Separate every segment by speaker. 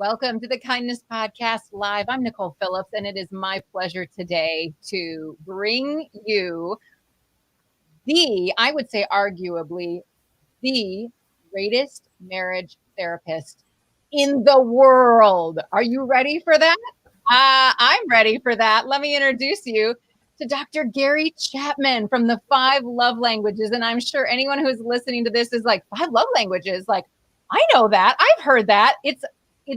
Speaker 1: Welcome to the Kindness Podcast Live. I'm Nicole Phillips, and it is my pleasure today to bring you I would say arguably, the greatest marriage therapist in the world. Are you ready for that? I'm ready for that. Let me introduce you to Dr. Gary Chapman from the 5 Love Languages. And I'm sure anyone who's listening to this is like, 5 love languages? Like, I know that. I've heard that.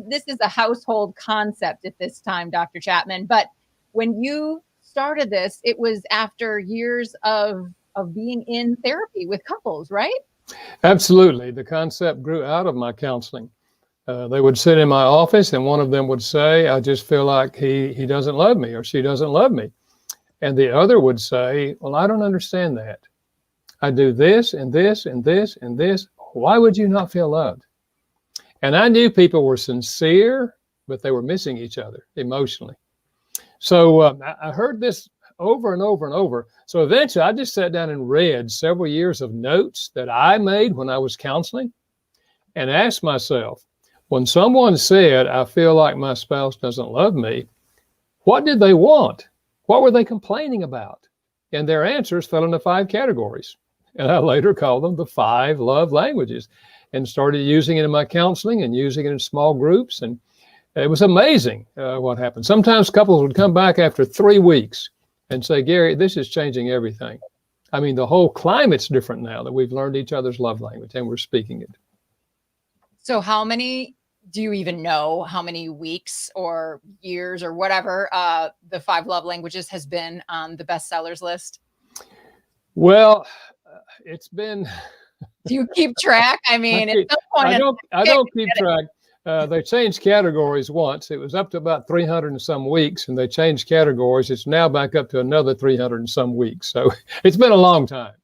Speaker 1: This is a household concept at this time, Dr. Chapman. But when you started this, it was after years of being in therapy with couples, right?
Speaker 2: Absolutely. The concept grew out of my counseling. They would sit in my office and one of them would say, I just feel like he doesn't love me or she doesn't love me. And the other would say, well, I don't understand that. I do this and this and this and this. Why would you not feel loved? And I knew people were sincere, but they were missing each other emotionally. So I heard this over and over and over. So eventually I just sat down and read several years of notes that I made when I was counseling and asked myself, when someone said, I feel like my spouse doesn't love me, what did they want? What were they complaining about? And their answers fell into 5 categories. And I later called them the 5 love languages and started using it in my counseling and using it in small groups. And it was amazing what happened. Sometimes couples would come back after 3 weeks and say, Gary, this is changing everything. I mean, the whole climate's different now that we've learned each other's love language and we're speaking it.
Speaker 1: So do you even know how many weeks or years or whatever the 5 love languages has been on the bestsellers list?
Speaker 2: Well, it's been...
Speaker 1: Do you keep track? I mean, at some point,
Speaker 2: I don't keep track. They changed categories once. It was up to about 300 and some weeks, and they changed categories. It's now back up to another 300 and some weeks. So it's been a long time.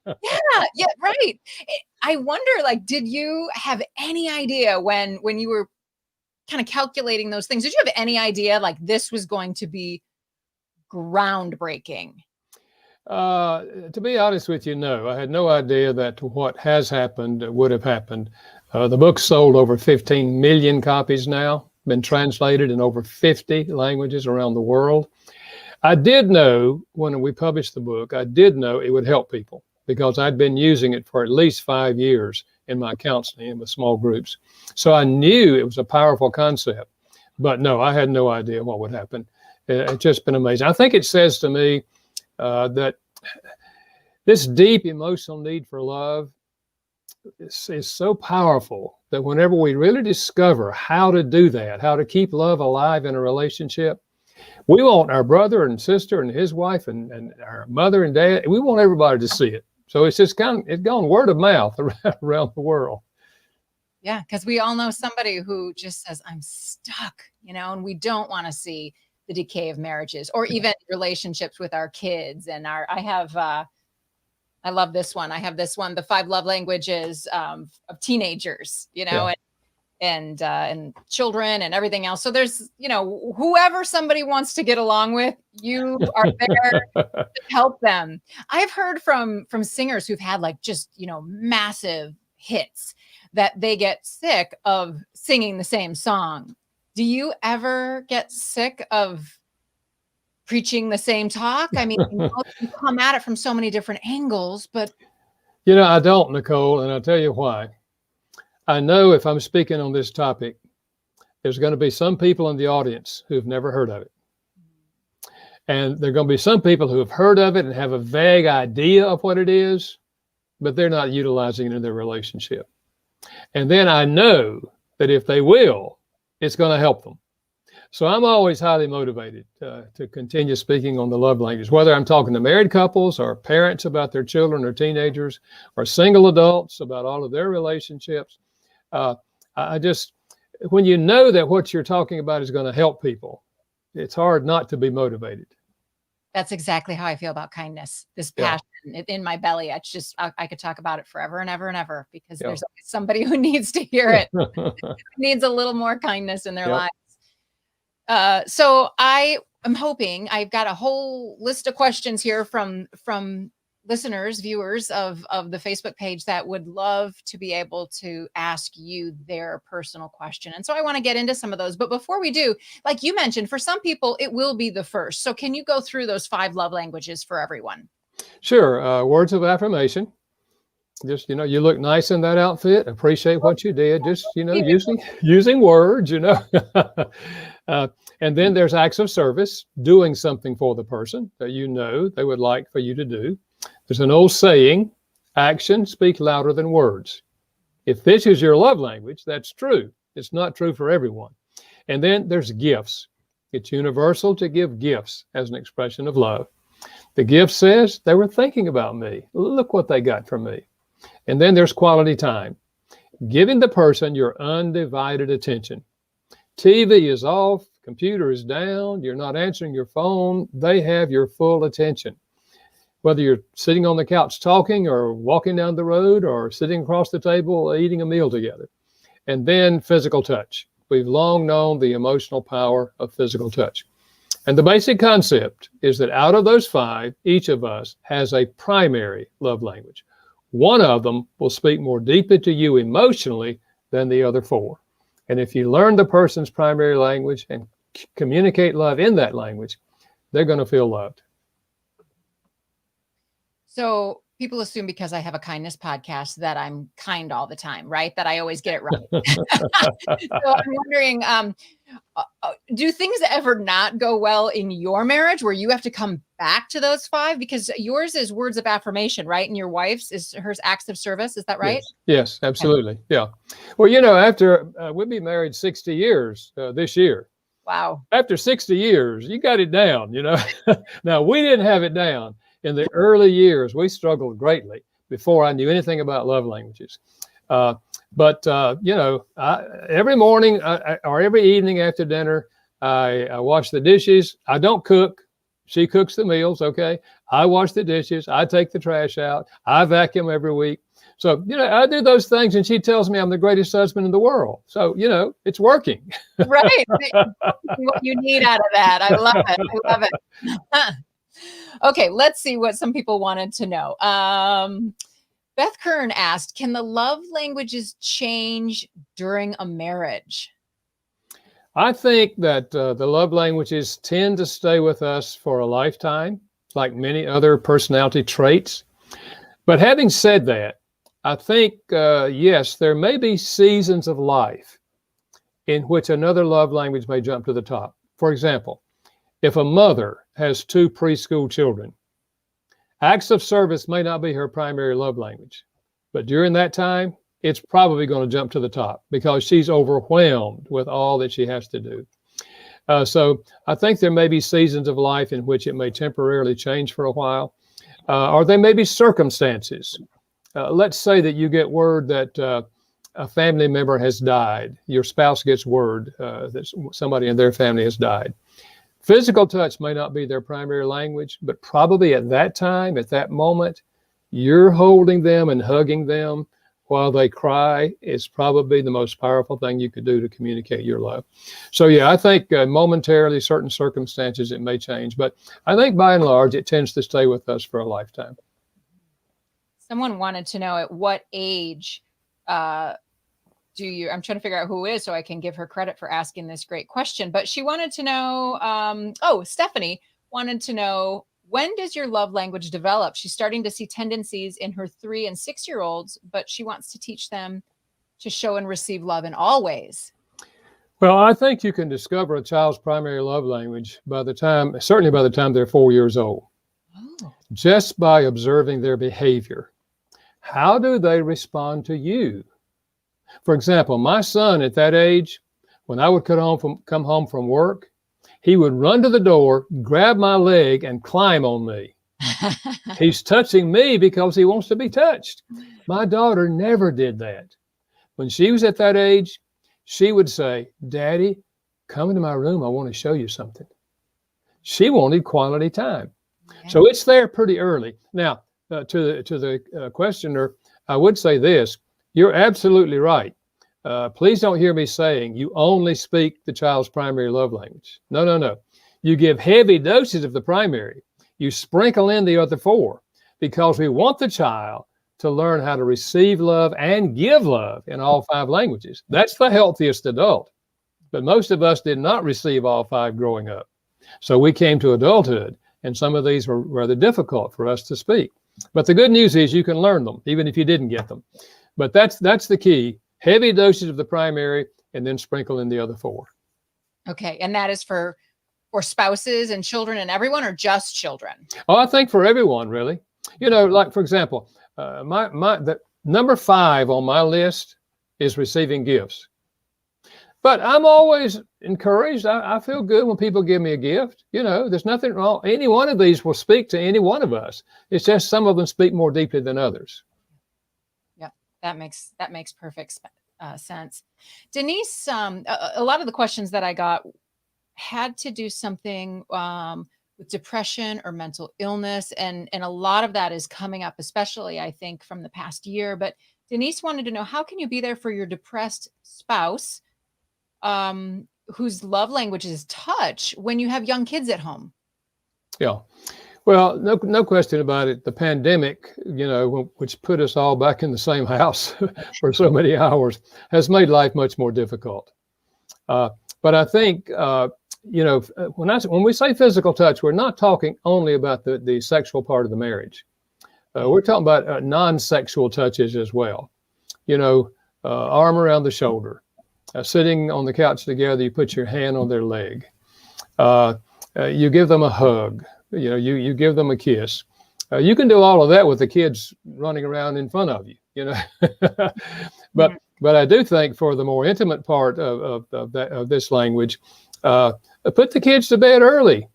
Speaker 1: Yeah, right. I wonder, like, did you have any idea when you were kind of calculating those things? Did you have any idea like this was going to be groundbreaking?
Speaker 2: To be honest with you, no. I had no idea that what has happened would have happened. The book's sold over 15 million copies now, been translated in over 50 languages around the world. I did know when we published the book, I did know it would help people because I'd been using it for at least 5 years in my counseling and with small groups. So I knew it was a powerful concept, but no, I had no idea what would happen. It's just been amazing. I think it says to me that this deep emotional need for love is so powerful that whenever we really discover how to do that, how to keep love alive in a relationship, we want our brother and sister and his wife and our mother and dad, we want everybody to see it. So it's just it's gone word of mouth around the world.
Speaker 1: Yeah, because we all know somebody who just says, I'm stuck, and we don't want to see the decay of marriages or even relationships with our kids. And I love this one. I have this one, the 5 love languages of teenagers,
Speaker 2: Yeah.
Speaker 1: and children and everything else. So there's, whoever somebody wants to get along with, you are there to help them. I've heard from singers who've had like just, massive hits that they get sick of singing the same song. Do you ever get sick of preaching the same talk? I mean, you come at it from so many different angles, but...
Speaker 2: I don't, Nicole, and I'll tell you why. I know if I'm speaking on this topic, there's going to be some people in the audience who've never heard of it. And there are going to be some people who have heard of it and have a vague idea of what it is, but they're not utilizing it in their relationship. And then I know that if they will, it's going to help them. So I'm always highly motivated to continue speaking on the love language, whether I'm talking to married couples or parents about their children or teenagers or single adults about all of their relationships. When you know that what you're talking about is going to help people, it's hard not to be motivated.
Speaker 1: That's exactly how I feel about kindness. This passion in my belly. I could talk about it forever and ever and ever because there's always somebody who needs to hear it, needs a little more kindness in their lives. So I am hoping I've got a whole list of questions here from listeners, viewers of the Facebook page that would love to be able to ask you their personal question. And so I want to get into some of those. But before we do, like you mentioned, for some people, it will be the first. So can you go through those 5 love languages for everyone?
Speaker 2: Sure. Words of affirmation. Just, you look nice in that outfit. Appreciate what you did. Just, using words, uh, and then there's acts of service, doing something for the person that they would like for you to do. There's an old saying, actions speak louder than words. If this is your love language, that's true. It's not true for everyone. And then there's gifts. It's universal to give gifts as an expression of love. The gift says they were thinking about me. Look what they got from me. And then there's quality time, giving the person your undivided attention. TV is off, computer is down, you're not answering your phone, they have your full attention. Whether you're sitting on the couch talking or walking down the road or sitting across the table eating a meal together. And then physical touch. We've long known the emotional power of physical touch. And the basic concept is that out of those 5, each of us has a primary love language. One of them will speak more deeply to you emotionally than the other 4. And if you learn the person's primary language and communicate love in that language, they're going to feel loved.
Speaker 1: So people assume because I have a kindness podcast that I'm kind all the time, right? That I always get it right. So I'm wondering, do things ever not go well in your marriage where you have to come back to those 5? Because yours is words of affirmation, right? And your wife's is hers acts of service. Is that right?
Speaker 2: Yes, absolutely. Okay. Yeah. Well, after we'll be married 60 years this year.
Speaker 1: Wow.
Speaker 2: After 60 years, you got it down, Now, we didn't have it down. In the early years, we struggled greatly before I knew anything about love languages. But every morning or every evening after dinner, I wash the dishes. I don't cook. She cooks the meals, okay? I wash the dishes. I take the trash out. I vacuum every week. So, I do those things, and she tells me I'm the greatest husband in the world. So, it's working.
Speaker 1: Right. What you need out of that. I love it. I love it. Okay, let's see what some people wanted to know. Beth Kern asked, can the love languages change during a marriage?
Speaker 2: I think that the love languages tend to stay with us for a lifetime, like many other personality traits. But having said that, I think, yes, there may be seasons of life in which another love language may jump to the top. For example, if a mother has 2 preschool children, acts of service may not be her primary love language. But during that time, it's probably going to jump to the top because she's overwhelmed with all that she has to do. So I think there may be seasons of life in which it may temporarily change for a while, or there may be circumstances. Let's say that you get word that a family member has died. Your spouse gets word that somebody in their family has died. Physical touch may not be their primary language, but probably at that time, at that moment, you're holding them and hugging them while they cry is probably the most powerful thing you could do to communicate your love. So yeah, I think momentarily, certain circumstances, it may change, but I think by and large, it tends to stay with us for a lifetime.
Speaker 1: Someone wanted to know at what age I'm trying to figure out who it is so I can give her credit for asking this great question, but she wanted to know, Stephanie wanted to know, when does your love language develop? She's starting to see tendencies in her 3 and 6-year-olds, but she wants to teach them to show and receive love in all ways.
Speaker 2: Well, I think you can discover a child's primary love language certainly by the time they're 4 years old, just by observing their behavior. How do they respond to you? For example, my son at that age, when I would come home from work, he would run to the door, grab my leg, and climb on me. He's touching me because he wants to be touched. My daughter never did that. When she was at that age, she would say, "Daddy, come into my room. I want to show you something." She wanted quality time. Yeah. So it's there pretty early. Now, to the questioner, I would say this. You're absolutely right. Please don't hear me saying you only speak the child's primary love language. No. You give heavy doses of the primary. You sprinkle in the other 4. because we want the child to learn how to receive love and give love in all 5 languages. That's the healthiest adult. But most of us did not receive all 5 growing up. So we came to adulthood, and some of these were rather difficult for us to speak. But the good news is you can learn them, even if you didn't get them. But that's the key. Heavy doses of the primary, and then sprinkle in the other 4.
Speaker 1: Okay. And that is for spouses and children and everyone, or just children?
Speaker 2: Oh, I think for everyone, really. Like, for example, the number 5 on my list is receiving gifts. But I'm always encouraged. I feel good when people give me a gift. There's nothing wrong. Any one of these will speak to any one of us. It's just some of them speak more deeply than others.
Speaker 1: Yeah, that makes perfect sense. Denise, a lot of the questions that I got had to do something with depression or mental illness, and a lot of that is coming up, especially I think from the past year. But Denise wanted to know, how can you be there for your depressed spouse whose love language is touch when you have young kids at home?
Speaker 2: Yeah. Well, no question about it. The pandemic, which put us all back in the same house for so many hours, has made life much more difficult. But I think, when we say physical touch, we're not talking only about the sexual part of the marriage. We're talking about non-sexual touches as well. Arm around the shoulder, sitting on the couch together, you put your hand on their leg. You give them a hug. You give them a kiss. You can do all of that with the kids running around in front of you. But I do think for the more intimate part of this language, put the kids to bed early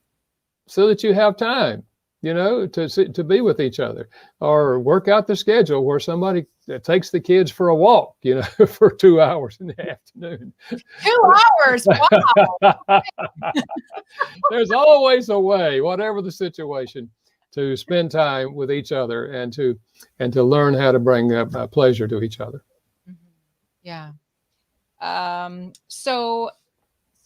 Speaker 2: so that you have time, to be with each other, or work out the schedule where somebody takes the kids for a walk, for 2 hours in the afternoon.
Speaker 1: 2 hours. Wow.
Speaker 2: There's always a way, whatever the situation, to spend time with each other and to learn how to bring pleasure to each other.
Speaker 1: Yeah. So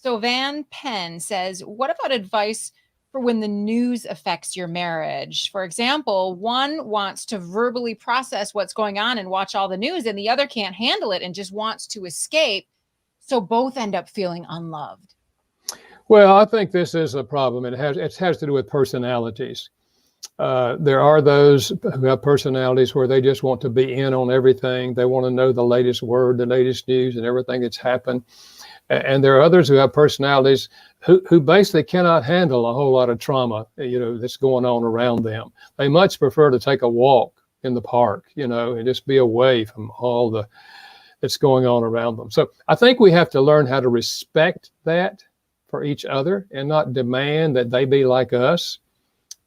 Speaker 1: Van Penn says, what about advice for when the news affects your marriage? For example, one wants to verbally process what's going on and watch all the news, and the other can't handle it and just wants to escape. So both end up feeling unloved.
Speaker 2: Well, I think this is a problem. It has to do with personalities. There are those who have personalities where they just want to be in on everything. They want to know the latest word, the latest news, and everything that's happened. And there are others who have personalities who basically cannot handle a whole lot of trauma, that's going on around them. They much prefer to take a walk in the park, and just be away from all that's going on around them. So I think we have to learn how to respect that for each other and not demand that they be like us.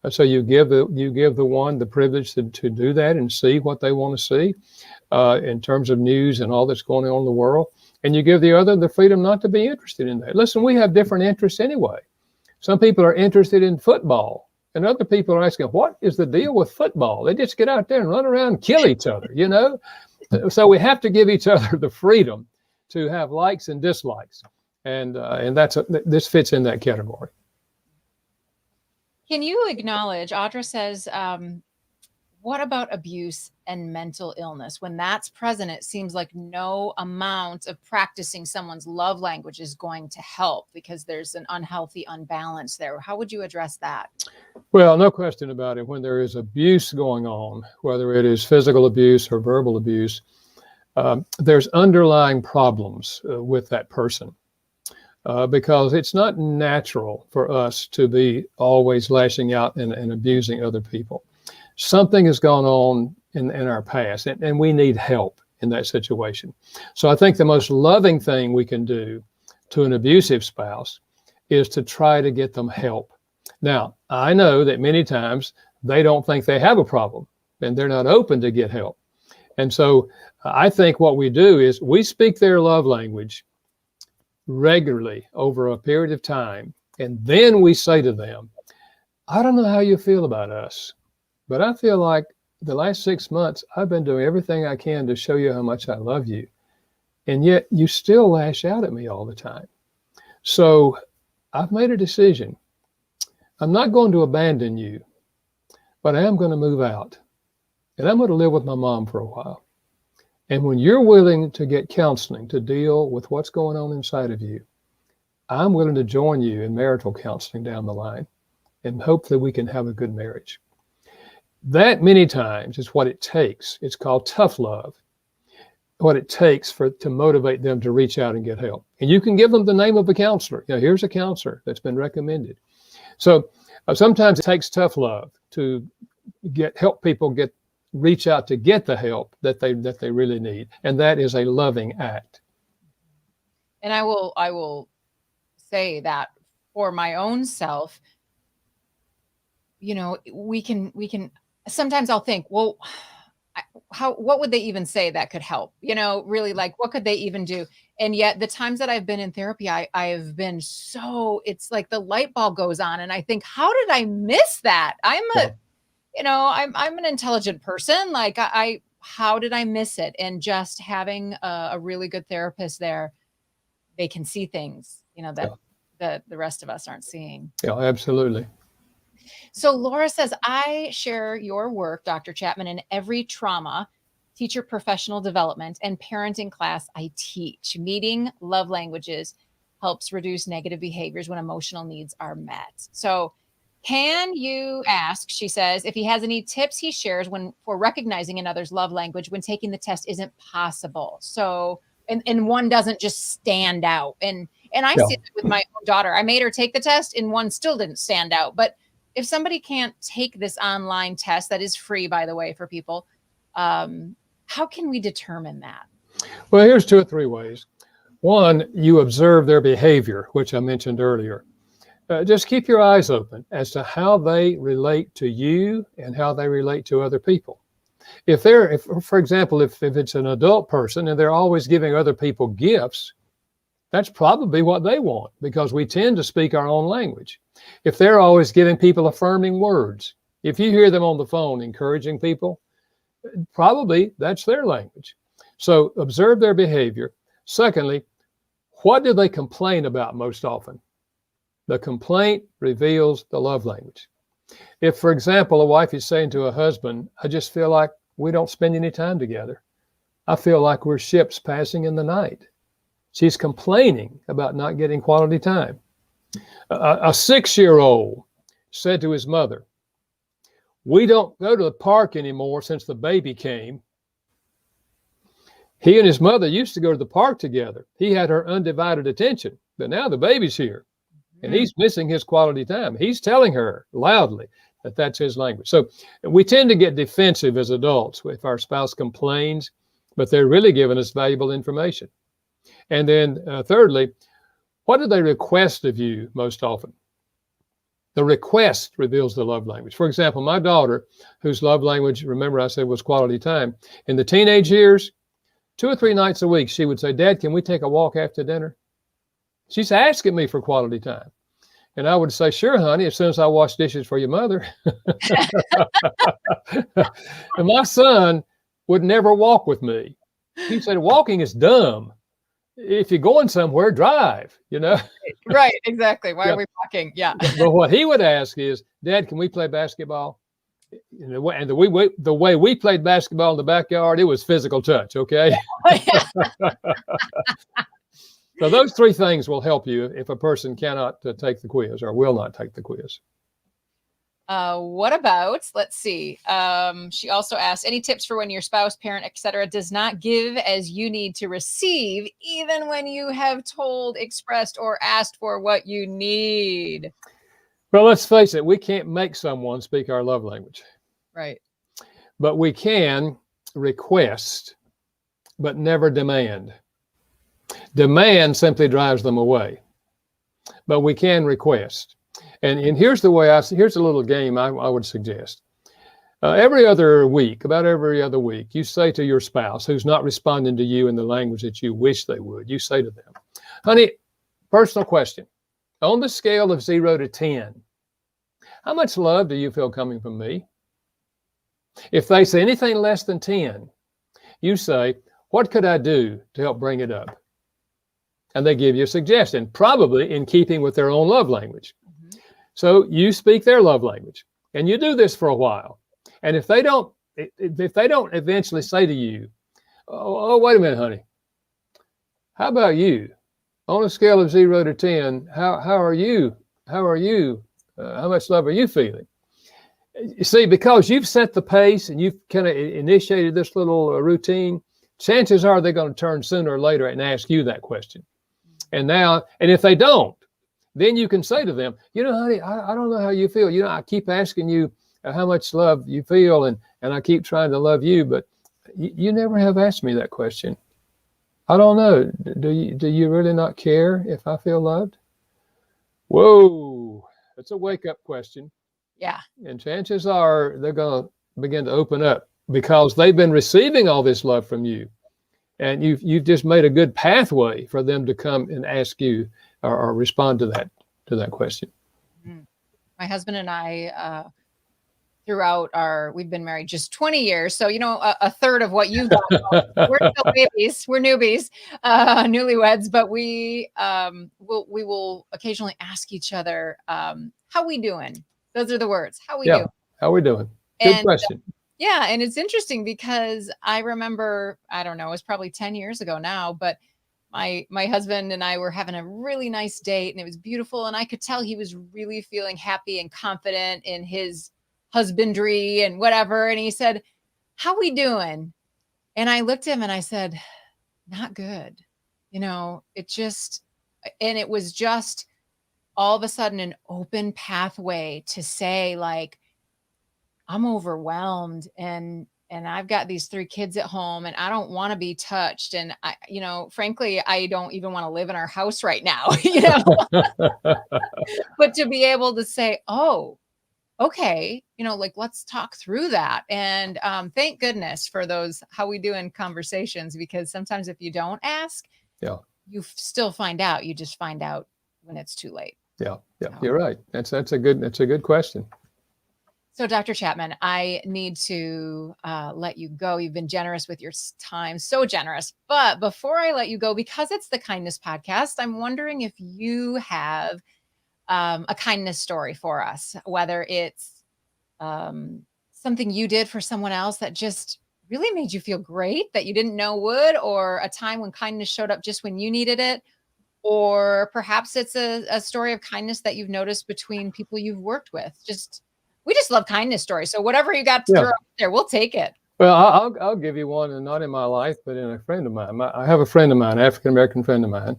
Speaker 2: So you give the one the privilege to do that and see what they want to see in terms of news and all that's going on in the world. And you give the other the freedom not to be interested in that. Listen, we have different interests anyway. Some people are interested in football, and other people are asking, what is the deal with football? They just get out there and run around and kill each other, So we have to give each other the freedom to have likes and dislikes. And this fits in that category.
Speaker 1: Can you acknowledge, Audra says, what about abuse and mental illness? When that's present, it seems like no amount of practicing someone's love language is going to help because there's an unhealthy unbalance there. How would you address that?
Speaker 2: Well, no question about it. When there is abuse going on, whether it is physical abuse or verbal abuse, there's underlying problems with that person. Because it's not natural for us to be always lashing out and abusing other people. Something has gone on in our past, and we need help in that situation. So I think the most loving thing we can do to an abusive spouse is to try to get them help. Now, I know that many times they don't think they have a problem, and they're not open to get help. And so I think what we do is we speak their love language regularly over a period of time. And then we say to them, I don't know how you feel about us, but I feel like the last 6 months, I've been doing everything I can to show you how much I love you. And yet you still lash out at me all the time. So I've made a decision. I'm not going to abandon you, but I am going to move out and I'm going to live with my mom for a while. And when you're willing to get counseling to deal with what's going on inside of you, I'm willing to join you in marital counseling down the line, and hopefully we can have a good marriage. That many times is what it takes. It's called tough love. What it takes to motivate them to reach out and get help. And you can give them the name of a counselor. Here's a counselor that's been recommended. So sometimes it takes tough love to help people reach out to get the help that they really need. And that is a loving act.
Speaker 1: And I will say that for my own self, we can sometimes I'll think, well, what would they even say that could help? Really, like, what could they even do? And yet the times that I've been in therapy, I have been it's like the light bulb goes on and I think, how did I miss that? I'm an intelligent person. Like how did I miss it? And just having a really good therapist there, they can see things, that the rest of us aren't seeing.
Speaker 2: Yeah, absolutely.
Speaker 1: So Laura says, I share your work, Dr. Chapman, in every trauma, teacher professional development, and parenting class I teach. Meeting love languages helps reduce negative behaviors when emotional needs are met. So can you ask, she says, if he has any tips he shares for recognizing another's love language when taking the test isn't possible? So, and one doesn't just stand out. And I see that with my own daughter. I made her take the test and one still didn't stand out. But if somebody can't take this online test that is free, by the way, for people, how can we determine that?
Speaker 2: Well, here's 2 or 3 ways. One, you observe their behavior, which I mentioned earlier. Just keep your eyes open as to how they relate to you and how they relate to other people. If for example, if it's an adult person and they're always giving other people gifts, that's probably what they want, because we tend to speak our own language. If they're always giving people affirming words, if you hear them on the phone encouraging people, probably that's their language. So observe their behavior. Secondly, what do they complain about most often? The complaint reveals the love language. If, for example, a wife is saying to a husband, I just feel like we don't spend any time together. I feel like we're ships passing in the night. She's complaining about not getting quality time. A 6-year-old said to his mother, we don't go to the park anymore since the baby came. He and his mother used to go to the park together. He had her undivided attention, but now the baby's here and he's missing his quality time. He's telling her loudly that that's his language. So we tend to get defensive as adults if our spouse complains, but they're really giving us valuable information. And then thirdly, what do they request of you most often? The request reveals the love language. For example, my daughter, whose love language, remember I said, was quality time, in the teenage years, 2 or 3 nights a week, she would say, Dad, can we take a walk after dinner? She's asking me for quality time. And I would say, sure, honey, as soon as I wash dishes for your mother. And my son would never walk with me. He said, walking is dumb. If you're going somewhere, drive,
Speaker 1: Right, exactly. Why are we walking? Yeah.
Speaker 2: But what he would ask is, Dad, can we play basketball? And the way we played basketball in the backyard, it was physical touch, okay? So those 3 things will help you if a person cannot take the quiz or will not take the quiz.
Speaker 1: What about, let's see. She also asked, any tips for when your spouse, parent, etc., does not give as you need to receive, even when you have told, expressed, or asked for what you need?
Speaker 2: Well, let's face it, we can't make someone speak our love language.
Speaker 1: Right.
Speaker 2: But we can request, but never demand. Demand simply drives them away. But we can request. And here's the way here's a little game I would suggest. About every other week, you say to your spouse who's not responding to you in the language that you wish they would, you say to them, honey, personal question. On the scale of 0 to 10, how much love do you feel coming from me? If they say anything less than 10, you say, what could I do to help bring it up? And they give you a suggestion, probably in keeping with their own love language. So you speak their love language. And you do this for a while. And if they don't eventually say to you, oh, wait a minute, honey, how about you? On a scale of 0 to 10, how are you? How are you? How much love are you feeling? You see, because you've set the pace and you've kind of initiated this little routine, chances are they're going to turn sooner or later and ask you that question. And if they don't, then you can say to them, honey, I don't know how you feel. I keep asking you how much love you feel, and I keep trying to love you, but you never have asked me that question. I don't know. Do you really not care if I feel loved? Whoa, that's a wake-up question.
Speaker 1: Yeah.
Speaker 2: And chances are they're going to begin to open up because they've been receiving all this love from you. And you've just made a good pathway for them to come and ask you or respond to that question.
Speaker 1: My husband and I, we've been married just 20 years. So, a third of what you've done. We're still babies. We're newbies, newlyweds, but we will occasionally ask each other, how we doing? Those are the words. How we doing?
Speaker 2: How we doing? Good question.
Speaker 1: Yeah. And it's interesting because I remember, I don't know, it was probably 10 years ago now, but my husband and I were having a really nice date and it was beautiful. And I could tell he was really feeling happy and confident in his husbandry and whatever. And he said, how we doing? And I looked at him and I said, not good. It was just all of a sudden an open pathway to say, like, I'm overwhelmed and I've got these 3 kids at home and I don't want to be touched. And frankly, I don't even want to live in our house right now, but to be able to say, oh, okay, let's talk through that. And thank goodness for those how we doing conversations, because sometimes if you don't ask, you still find out. You just find out when it's too late.
Speaker 2: Yeah, you're right. That's a good question.
Speaker 1: So, Dr. Chapman, I need to let you go. You've been generous with your time, so generous. But before I let you go, because it's the Kindness Podcast, I'm wondering if you have a kindness story for us, whether it's something you did for someone else that just really made you feel great that you didn't know would, or a time when kindness showed up just when you needed it, or perhaps it's a story of kindness that you've noticed between people you've worked with. We just love kindness stories. So whatever you got to throw out there, we'll take it.
Speaker 2: Well, I'll give you one, and not in my life, but in a friend of mine. I have a friend of mine, African-American friend of mine,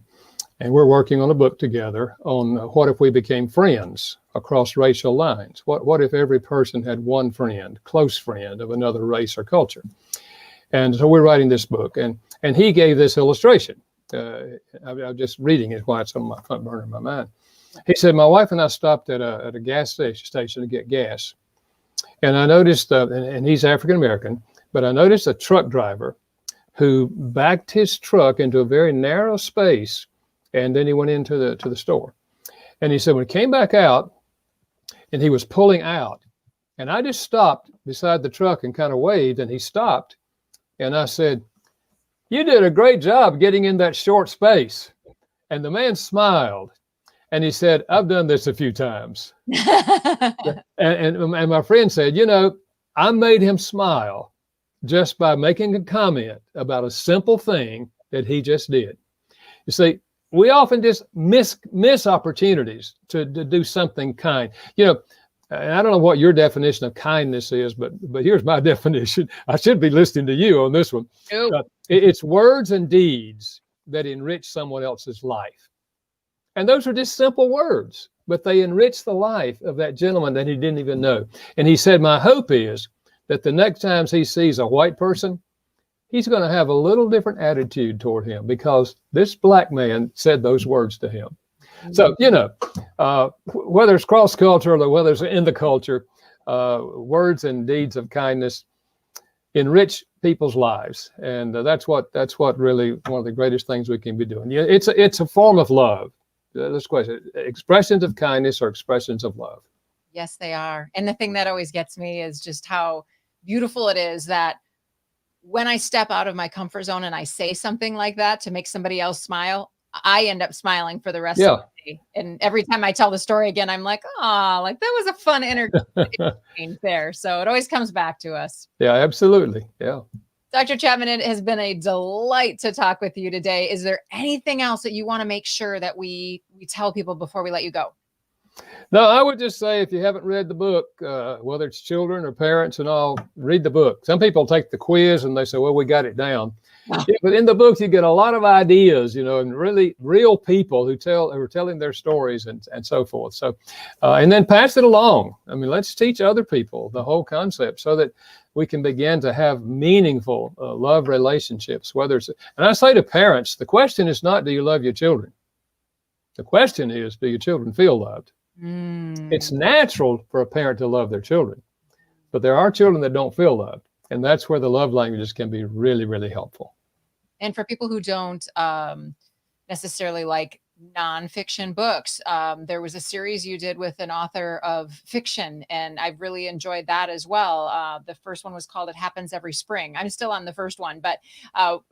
Speaker 2: and we're working on a book together on what if we became friends across racial lines? What if every person had one friend, close friend of another race or culture? And so we're writing this book, and he gave this illustration. I'm just reading it while it's on my front burner in my mind. He said, my wife and I stopped at a gas station to get gas. And I noticed, and he's African-American, but I noticed a truck driver who backed his truck into a very narrow space, and then he went into the store. And he said, when he came back out, and he was pulling out, and I just stopped beside the truck and kind of waved, and he stopped. And I said, you did a great job getting in that short space. And the man smiled. And he said, I've done this a few times. and my friend said, I made him smile just by making a comment about a simple thing that he just did. You see, we often just miss opportunities to do something kind. And I don't know what your definition of kindness is, but here's my definition. I should be listening to you on this one. It's words and deeds that enrich someone else's life. And those are just simple words, but they enrich the life of that gentleman that he didn't even know. And he said, my hope is that the next time he sees a white person, he's going to have a little different attitude toward him because this black man said those words to him. So, whether it's cross-cultural or whether it's in the culture, words and deeds of kindness enrich people's lives. And that's what really one of the greatest things we can be doing. It's a form of love. This question, expressions of kindness or expressions of love?
Speaker 1: Yes, they are. And the thing that always gets me is just how beautiful it is that when I step out of my comfort zone and I say something like that to make somebody else smile, I end up smiling for the rest of
Speaker 2: Yeah.
Speaker 1: the day. And every time I tell the story again, I'm like, oh, like that was a fun interchange there. So it always comes back to us.
Speaker 2: Yeah, absolutely. Yeah.
Speaker 1: Dr. Chapman, it has been a delight to talk with you today. Is there anything else that you want to make sure that we tell people before we let you go?
Speaker 2: No, I would just say if you haven't read the book, whether it's children or parents and all, read the book. Some people take the quiz and they say, well, we got it down. Yeah, but in the book, you get a lot of ideas, and really real people who are telling their stories and so forth. So, and then pass it along. I mean, let's teach other people the whole concept so that we can begin to have meaningful love relationships. And I say to parents, the question is not, do you love your children? The question is, do your children feel loved? It's natural for a parent to love their children, but there are children that don't feel loved. And that's where the love languages can be really, really helpful.
Speaker 1: And for people who don't necessarily like nonfiction books, there was a series you did with an author of fiction, and I've really enjoyed that as well. The first one was called It Happens Every Spring. I'm still on the first one, but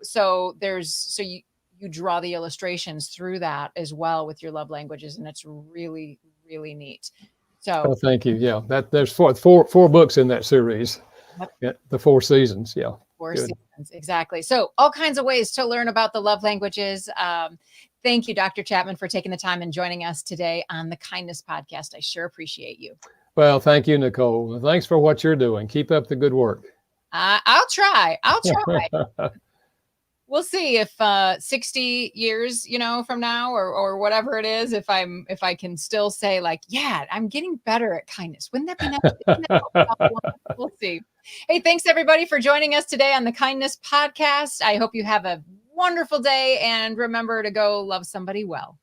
Speaker 1: so you draw the illustrations through that as well with your love languages, and it's really, really neat. So
Speaker 2: thank you. Yeah, there's four books in that series. Yeah, the 4 seasons. Yeah.
Speaker 1: 4 seasons. Exactly. So all kinds of ways to learn about the love languages. Thank you, Dr. Chapman, for taking the time and joining us today on the Kindness Podcast. I sure appreciate you.
Speaker 2: Well, thank you, Nicole. Thanks for what you're doing. Keep up the good work.
Speaker 1: I'll try. We'll see if 60 years, from now or whatever it is, if I can still say like, yeah, I'm getting better at kindness. Wouldn't that be nice? We'll see. Hey, thanks everybody for joining us today on the Kindness Podcast. I hope you have a wonderful day and remember to go love somebody well.